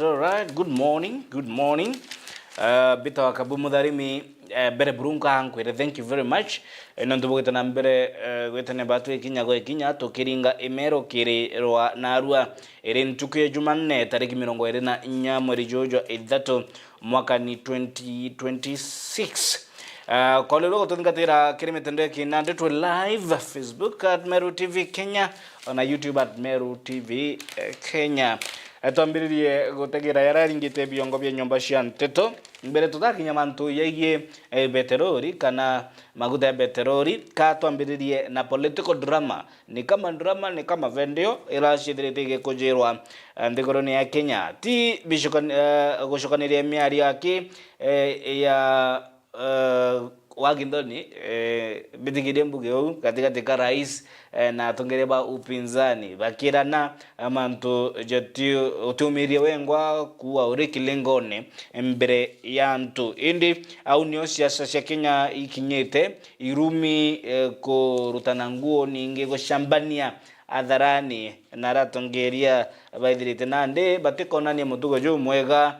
All right. Good morning. Good morning. Bita wakabu mudharimi bere burunga hankwere. Thank you very much. Nontubu gitana mbere gwetane batu ikinya tukiringa imero kiri rwa narua iri ntuku ya Jumanne tariki 24 mweri jojo idhato mwaka ni 2026. Kwa lelo tuningatira kiri mitandao kinande tu live Facebook at Meru TV Kenya na YouTube at Meru TV Kenya. Tuambiririe gutegira yararingite biongo bya nyomba cia nteto mbere tutakinya mantu yegie beterori kana maguta ya beterori ka tuambiririe na political drama ni kama vendio irashithirite kujirwa ndigoroni ya Kenya ti gushukaniria miari yake ya wagindoni bitigire mbugeu katika rais na tongereba upinzani bakirana amantu jeti utumirie wengwa kuwa uriki lengone mbere yantu indi au nio siasa cia Kenya ikinyete irumi kurutana nguo ninge gushambania adharani naratongeria baithirite nande batikonania mutugo jo mwega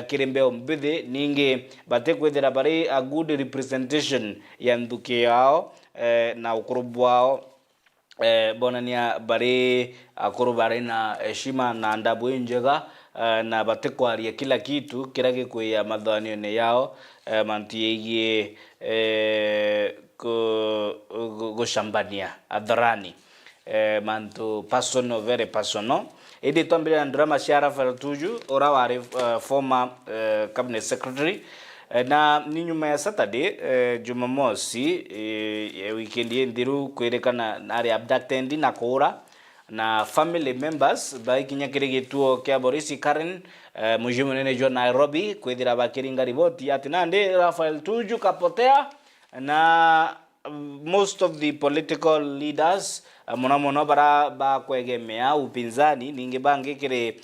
kirembeo mbithi ninge batikwithira bari a good representation ya nduki yao na ukurubu wao bonania bari akuru bari na heshima na ndabu njega na batikwaria kila kitu kirage kwa madhanio yao mantiye gushambania adharani mantu personal, very personal. Idi tuambira drama cia Raphael Tuju ora wari former cabinet secretary na ni nyuma ya Saturday Jumamosi weekend ndiru kwerekana ari abducted na kura na family members baikinya kirigituo kia Boris Karen muji munene jo Nairobi kwithira bakiringa riboti ati nande Raphael Tuju kapotea na most of the political leaders mono bara ba kwegemea upinzani ninge bange kire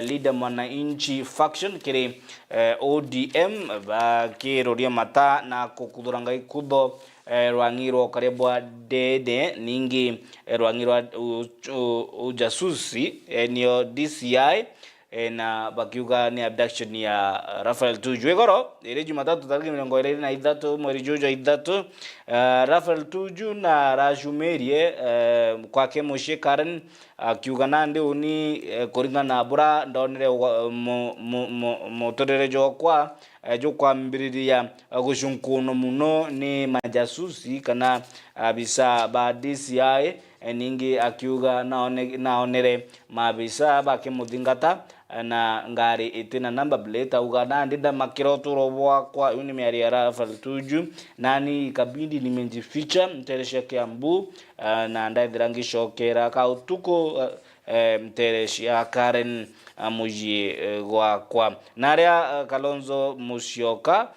leader mwananchi faction kire ODM ba kiroria mata na kukuduranga ikudo rwangiro karebwa dede ninge rwangiro ujasusi niyo DCI na bakiuga ni abduction ya Raphael Tuju egoro ire Jumatatu tariki 23 mweri jojo idatu Raphael Tuju na rajumerie kwake Moshe Karen akiuga nande uni koringa na bura ndonere motorere jokwa mbiriria gushunkuno muno ni majasusi kana abisa ba DCI ningi akiuga naonere mabisa bakimudingata na ngari itina number plate ugana ndida makiroturo kwa uni miari ya Raphael Tuju nani kabindi nimenjificha mteresha Kiambu na ndairangi shokera ka utuko mteresha Karen amuji kwa naria Kalonzo Musyoka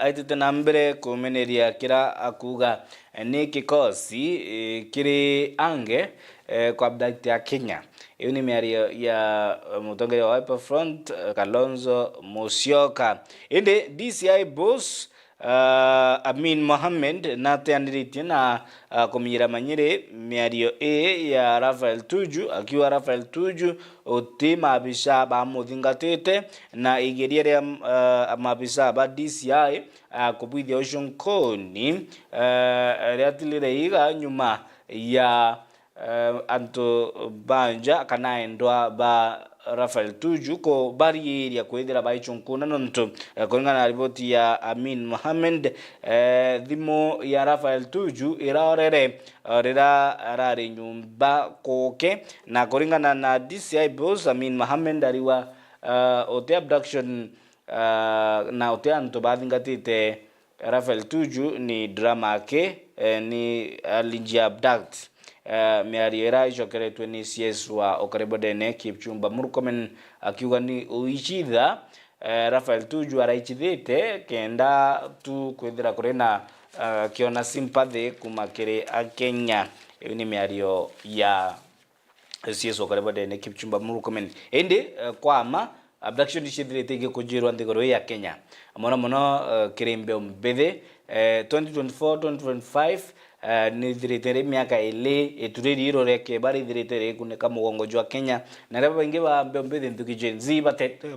aitite nambere kumeneria kira akuga ni kikosi kiri ange kwa abduct ya Kenya. Hiyo ni miari ya mutongere wa Wiper Front Kalonzo Musyoka. Inde DCI boss Amin Mohamed na teandiriti na kumira manyire miario ya Raphael Tuju akiwa Raphael Tuju utima abisha ba muthingatete na igeria ya mabisa ba DCI kubithia Ocean Koni riatilire iga nyuma ya anto banja kana endwa ba Raphael Tuju ko bari ya kwethira ba ichunkuna nonto kulingana na ripoti ya Amin Mohamed dhimo ya Raphael Tuju irarere rira arari nyumba koke na kulingana na DCI boss Amin Mohamed ariwa ote abduction na ote anto bathingatite Raphael Tuju ni drama ke ni alinji abduct miari era ijokeretwe ni CS wa Okaribodene Kipchumba Murkomen akiuga ni uichitha Raphael Tuju araichithite kenda tu kwithira kurena kiona sympathy kumakire a Kenya ni miario ya CS wa Okaribodene Kipchumba Murkomen ende kwama abduction ishithirite kujirwa ndigoro ya Kenya mono kirembe mbethe 2024 2025 ni thirite miaka ile ituriri irore ke bari thirite kuneka mugongo jwa Kenya na reba ingi ba mbembe nthuki Gen Z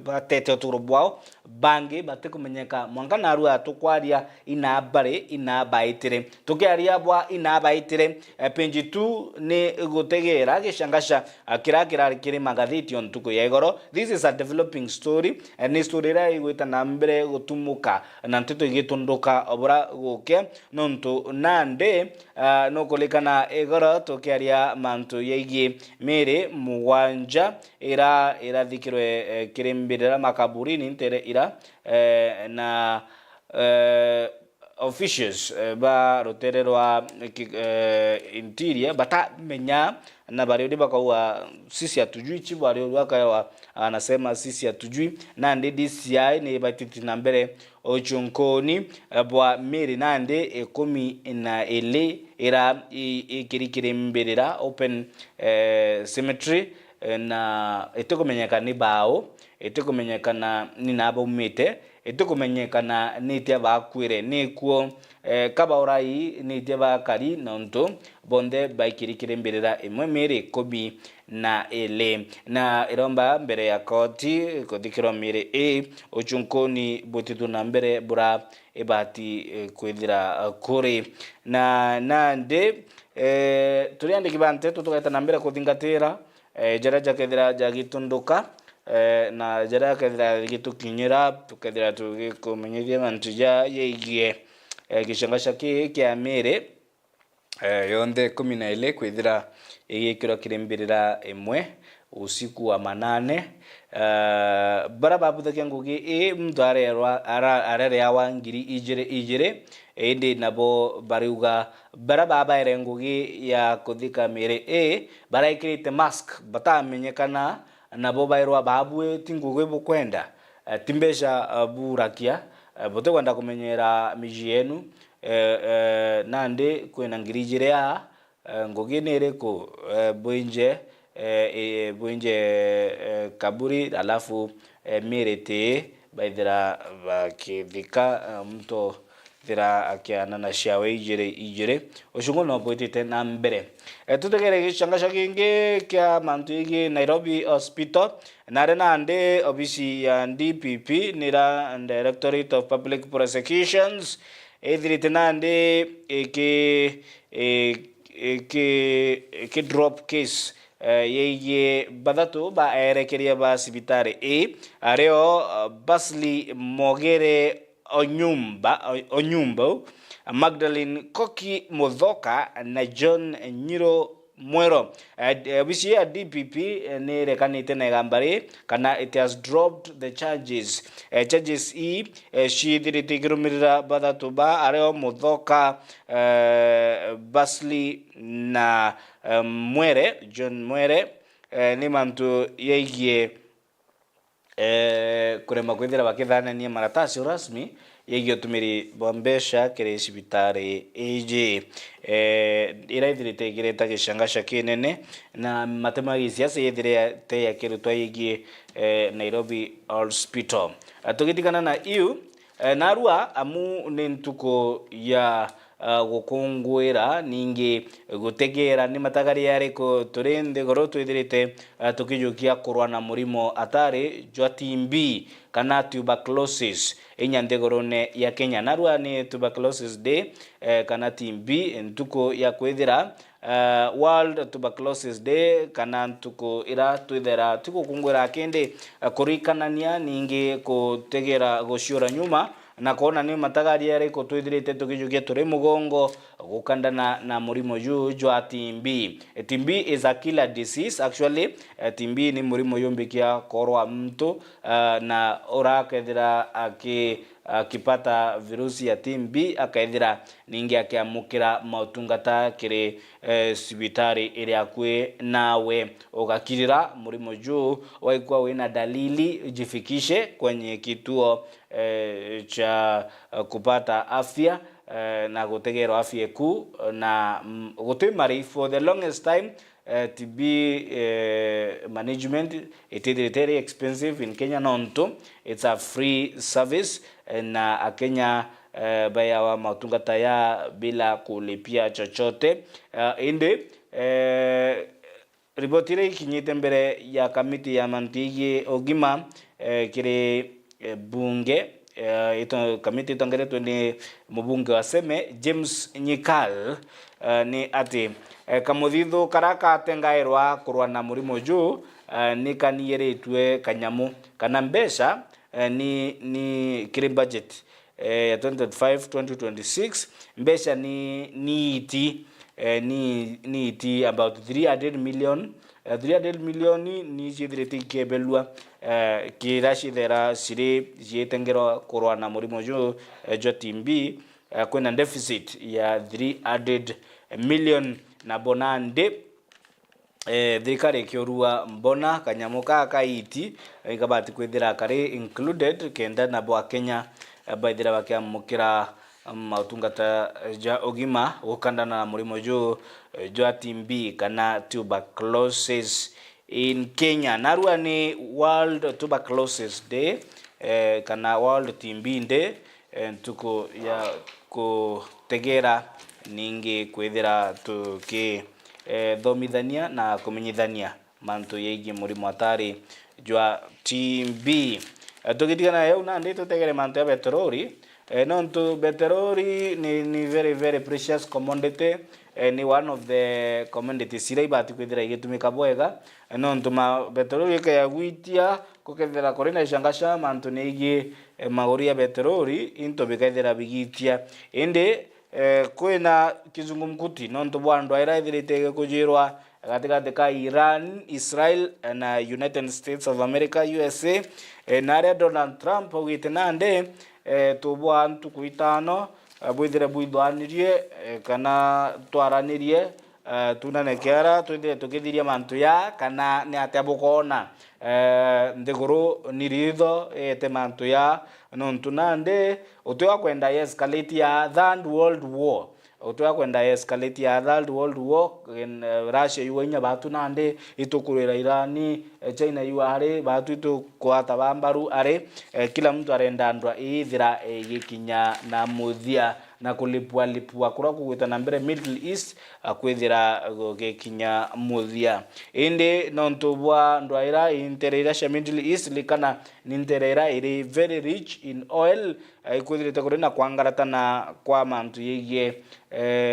batete oturo bwao bangi batikumenyeka mwanga naru atukwaria ina bare ina baitire tukiaria bwa ina baitire page 2 ni gutegera gishangasha kirakira kiri magathiti on tuko ya igoro. This is a developing story and ni story ra igwita na mbere gutumuka na ntito igitunduka obura guke nontu nande no kulikana igoro tukiaria mantu yeigi mere mugwanja ira thikirwe kirimbirira makaburini ntere ira na officials ba rotererwa interior batamenya na bari odi bakawa sisi hatujui chibu bari wakawa anasema sisi hatujui nande DCI ni batiti na mbere ochunkoni bwa miri nande 10 ira ikirikire mbirira open cemetery na itukumenyeka ni bao itukumenyekana ni nabo mite itukumenyekana ni tia bakwire ni kuo kaba orai ni tia bakari nonto bonde baikirikire mbirira imwe mere 10 na iromba mbere ya koti kodikiro mere ochunkoni botitu na mbere bura ebati kwithira kore na nande turiande kibante tutoka na mbere kuthingatira jara jakethira jagitunduka na jara kethira gitukinyira tukethira tugikumenyithia mantu ja yegie gishangasha kia mere yonde 12 kwithira igikiro kirimbirira imwe usiku wa manane bara babuthakia ngugi mtu arere yawa ngiri ijire indi nabo bariuga bara babaire ngugi ya kuthika mere bara ikirite mask batamenyekana nabo bairwa babue tingugi bukwenda timbesha burakia bote kwenda kumenyera miji yenu nande kwena ngiri ijire ya ngugi nereko buinje kaburi alafu mirete baidira bakithika mto thira akiana na shawe ijire oshungo no boitite na mbere tutegere gishangasha kingi kya mantu igi Nairobi Hospital nare nande obisi ya DPP nira Directorate of Public Prosecutions edrite nande ke drop case yeye badatu ba erekeria ba sibitare areo Basli Mogere Onyumba Magdalene Koki Modhoka na John Nyiro Mwero bisi ya DPP ni rekanite na gambari kana it has dropped the charges she diritigirumirira badatu ba areo Modhoka Basli na Mwere John Mwere ni mantu yegie kurema kwithira bakithanania maratasi rasmi yegie tumiri bombesha kire sibitari eje iraithirite gireta gishangasha kinene na matemagi siasa yethire te yakirutwa yegie Nairobi Hospital atugitikana na iu narua amu ni ntuko ya gukungwira ningi gutegera ni matagari yariko turende goro twithirite tukijukia kurwa na murimo atari jwa TB kana tuberculosis inyande gorone ya Kenya narua ni tuberculosis day kana TB ntuko ya kwithira World Tuberculosis Day kana ntuko ira twithera tukukungwira kende kurikanania ningi kutegera guciura nyuma na kuona ni matagari yariko twithirite tukijukia turi mugongo gukandana na murimo jwa TB. TB is a killer disease actually. TB ni murimo yombikia korwa mtu na orakethira akipata virusi ya TB akaithira ningi akiamukira mautungata kiri sibitari iri akwe nawe ugakirira murimo juu waikwa wina dalili jifikishe kwenye kituo cha kupata afya na gutegera afya ku na gutimari for the longest time. TB management it is very expensive in Kenya nonto it's a free service na Kenya bayawa mautungata ya bila kulipia chochote. Inde ripoti ile ikinyite mbere ya kamiti ya mantigi ogima kire bunge ito kamiti itongeretwe ni mubunge wa Seme James Nyikal ni ati kamuthithu karaka tengairwa kurwa na murimo juu ni kaniyeretwe kanyamu kana mbesha ni kire budget ya 2025-2026 mbesha ni iti about 300 million ni jithirite kebelwa kirashi thera siri jitengero kurwa na murimo juu jwa timbi kwena deficit ya 300 million na bonande thirikari kiorua mbona kanyamu kaiti ikabati kwithira kari included kenda na bwa Kenya baithira bakiamukira mautungata ja ogima ukandana na murimo juu jwa timbi kana tuberculosis in Kenya. Narua ni World Tuberculosis Day kana World TB Day tuko ya kutegera ningi kwithira tuki thomithania na kumenyithania mantu yeigi murimo atari jwa TB. Tukitigana yau na ndi tutegere mantu ya petroli nontu petroli ni very precious commodity ni one of the commodities ira ibati kwithira igitumika bwega nontu ma petroli ya gwitia kukethera kuri na ishangasha mantu nigi maguri ya petroli into bikaithira bigitia inde kwina kizungumkuti nontu bwandu aira ithirite kujirwa katikati ka Iran, Israel na United States of America USA na Donald Trump ugite nande tubwa antu kuitano bwithire bwithwanirie kana twaranirie tunanekera twithire tukithiria mantu ya kana ni atabukona ndiguru niritho ete mantu ya nontu nande utwa kwenda escalate ya third world war utwa kwenda escalate ya third world war in Russia yuenya batu nande itukurira Irani China yuare batu itukwata bambaru are kila mtu arenda ndwa ithira gikinya na muthia na kulipua kura kugwita na mbere Middle East akwithira gikinya muthia indi nontu bwa ndwaira interera sha Middle East likana ninterera iri very rich in oil ikwithirite kuri na kwangarata na kwa mantu yigie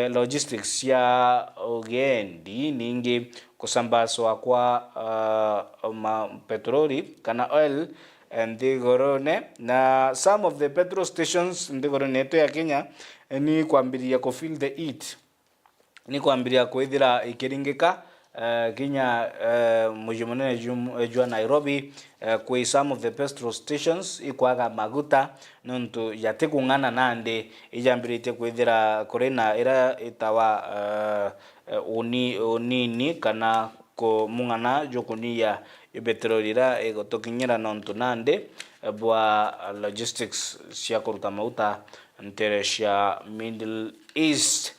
logistics ya ugendi ningi kusambaswa kwa petroli kana oil ndigorone na some of the petrol stations ndigorone yetu ya Kenya ni kwambiria ku feel the heat ni kwambiria kwithira ikiringika Kenya mujimone jua Nairobi kwa some of the petrol stations ikwaga maguta nontu yatekungana nande ijambirite kwithira kurena ira itawa unini kana ko mungana jokunia petrolira egotokinyira nontu nande bwa logistics cia kuruta mauta nteresha Middle East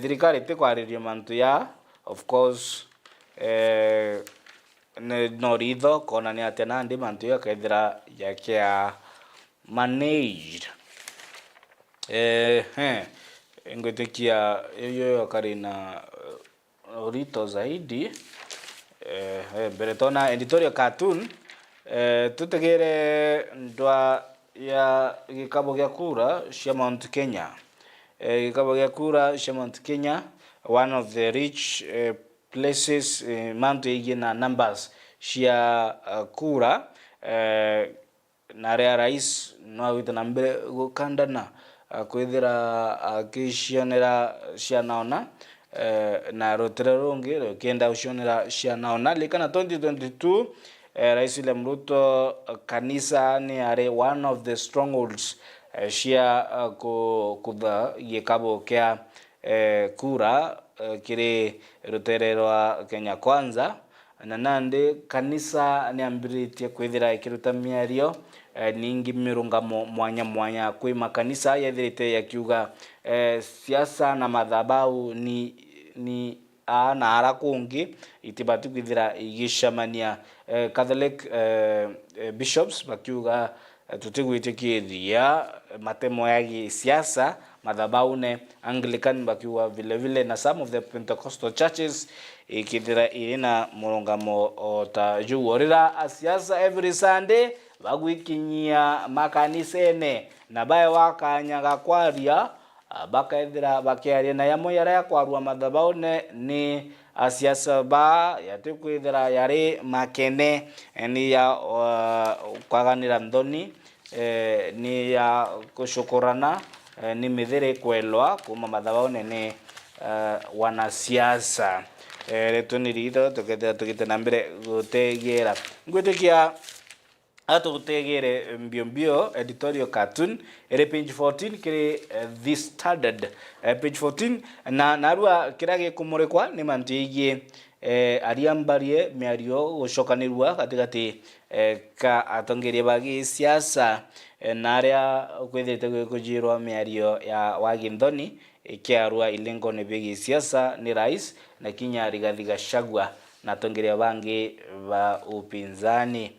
thirikari tekwariria mantu ya of course no ritho kona ni atia nandi mantu ya kaithira yakia managed ngwetekia yo karina rito zaidi beretona editorial cartoon tutegere ndwa ya gikabo gya kura cia Mount Kenya gikabo gya kura cia Mount Kenya one of the rich places mantu igina numbers cia kura na rais no wita nambe gukandana kwithira akishionera cia naona na rotere rungi kenda ushionera cia naona likana 2022 Rais William Ruto kanisa ni are one of the strongholds cia kutha gikabo kia kura kiri rutere rwa Kenya Kwanza na nande kanisa ni ambiritie kwithira ikiruta miario ningi mirungamo mwanya kwi makanisa yethirite yakiuga siasa na madhabau ni na ara kungi itibati kwithira igicamania Catholic bishops bakiuga tutigwitikiria matemo ya siasa madhabaune Anglican bakiwa vile vile na some of the Pentecostal churches ikithira irina murungamo otajuorira asiasa every Sunday bagwikinyia makanisene na bae wakanyaga kwaria bakaithira bakiaria na yamo yara ya kwarua madhabaune ni asiasa ba yatikwithira yari makene ni ya kwaganira ndoni ni ya kushukurana ni mithere kwelwa kuma madhabaune ni wanasiasa reto ni rito tukete na mbere gutegera ngwitikia atugutegere mbio editorial cartoon ere page 14 kire The Standard page 14 na narua kirage kumurekwa ni mantigie ariambarie miario gushokanirwa katikati ka atongerie bagi siasa naria kwithite kujirwa miario ya Wagindoni ikiarua ilengo ne bigi siasa ni rais na kinya Rigathi Gachagua na atongerie bangi ba upinzani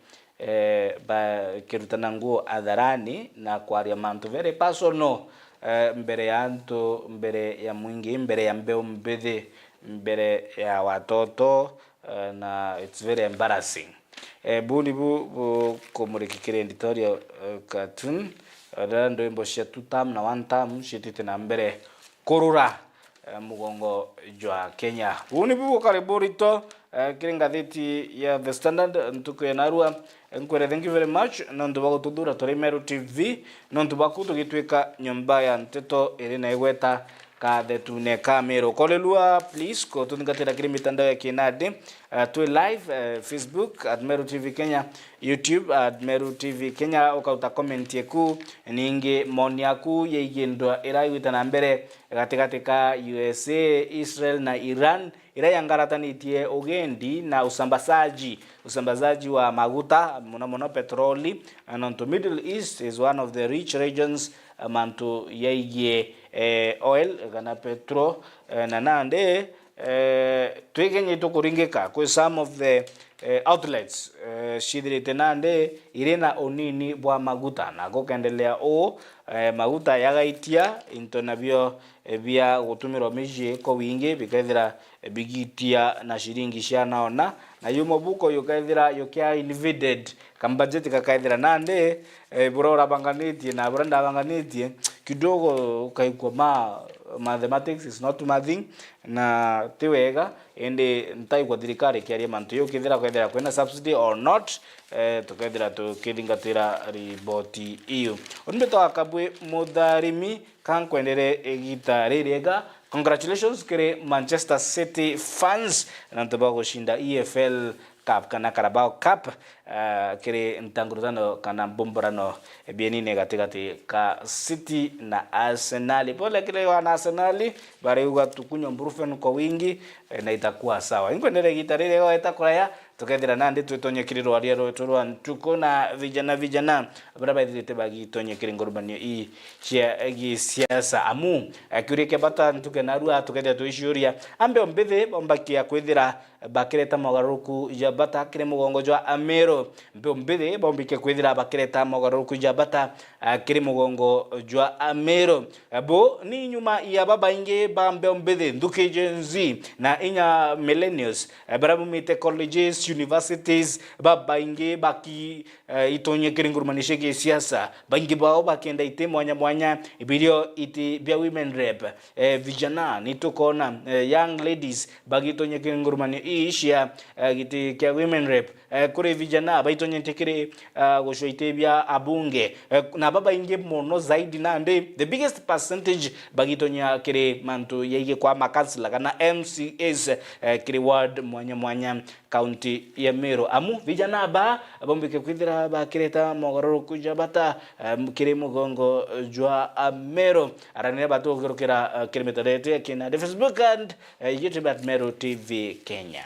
ba kirutana nguo adharani na kwaria mantu very personal mbere ya antu mbere ya mwingi mbere ya mbeo mbethe mbere ya watoto na it's very embarrassing buni bu komurikikire editorial cartoon ndo imbo cia 2 term na 1 term shitite na mbere kurura mugongo jwa Kenya buni bu kariburito kiringathiti ya The Standard ntuko yanarua nkwere. Thank you very much nondu bagutudura turi Meru TV nondu bakutu gitwika nyumba ya nteto iri na igweta kathetune ka Meru kolelua please ko tungatira kiri mitandao ya kinade tu live Facebook at Meru TV Kenya, YouTube at Meru TV Kenya ukauta comment yeku ningi moni yaku yeigindwa irayuta na mbere katikati ka USA, Israel na Iran irayangaratanitie ugendi na usambazaji wa maguta muno petroli and Middle East is one of the rich regions mantu yeye oil kana petro na nande twegenye tukuringika kwa some of the outlets shidrite nande irena onini bwa maguta na gokendelea maguta yagaitia into nabyo bia gutumirwa miji ko wingi bikaithira bigitia na shiringi cia naona na yumo buko yukaithira yukia invaded kam budget kakaithira nande burora banganitie na buranda banganitie kidogo kaikwa mathematics is not mathing na tiwega ende ntaigwa thirikari kiaria mantu yukithira kwethira kwena subsidy or not tukethira tukithingatira riboti iyo onbeto akabwe mutharimi kankwendere egita ririega. Congratulations kire Manchester City fans nantoba gushinda EFL Cup kana Carabao Cup kire ntangurutano kana bomborano bienine katikati ka City na Arsenal. Pole kile wana Arsenal bare uga tukunyo mburufen kwa wingi na itakuwa sawa. Ingwendere gitarire go itakuraya tukethira nandi twetonye kiriro aria rwetwa ntuko na vijana baraba ithite bagi tonye kiringorubanio i cia siasa amu akurike bata ntuke narua tukethira tuishuria ambe mbethe bombakia kwithira bakireta mogaruku ya bata kire mugongo jwa Amero mbe mbethe bombike kwithira bakireta mogaruku ya bata kire mugongo jwa Amero bo ni nyuma ya baba inge bambe mbethe nduke jenzi na inya millennials barabu mite colleges universities baba inge baki itonye kiringurumanishe ke siasa bangi bao bakenda ite mwanya ibirio iti bia women rep vijana nitukona young ladies bagitonye kiringurumani ishia giti kia women rep kure vijana baitonye tekere goshoite bia abunge na baba inge mono zaidi na ande the biggest percentage bagitonya kire mantu yeye kwa makansila kana MCAs kire ward mwanya county ya Meru amu vijana ba bombike kwithira bakireta mogororo kuja bata kire mugongo jwa Meru aranira batu gorokera kilometer yetu ya kina Facebook and YouTube at Meru TV Kenya.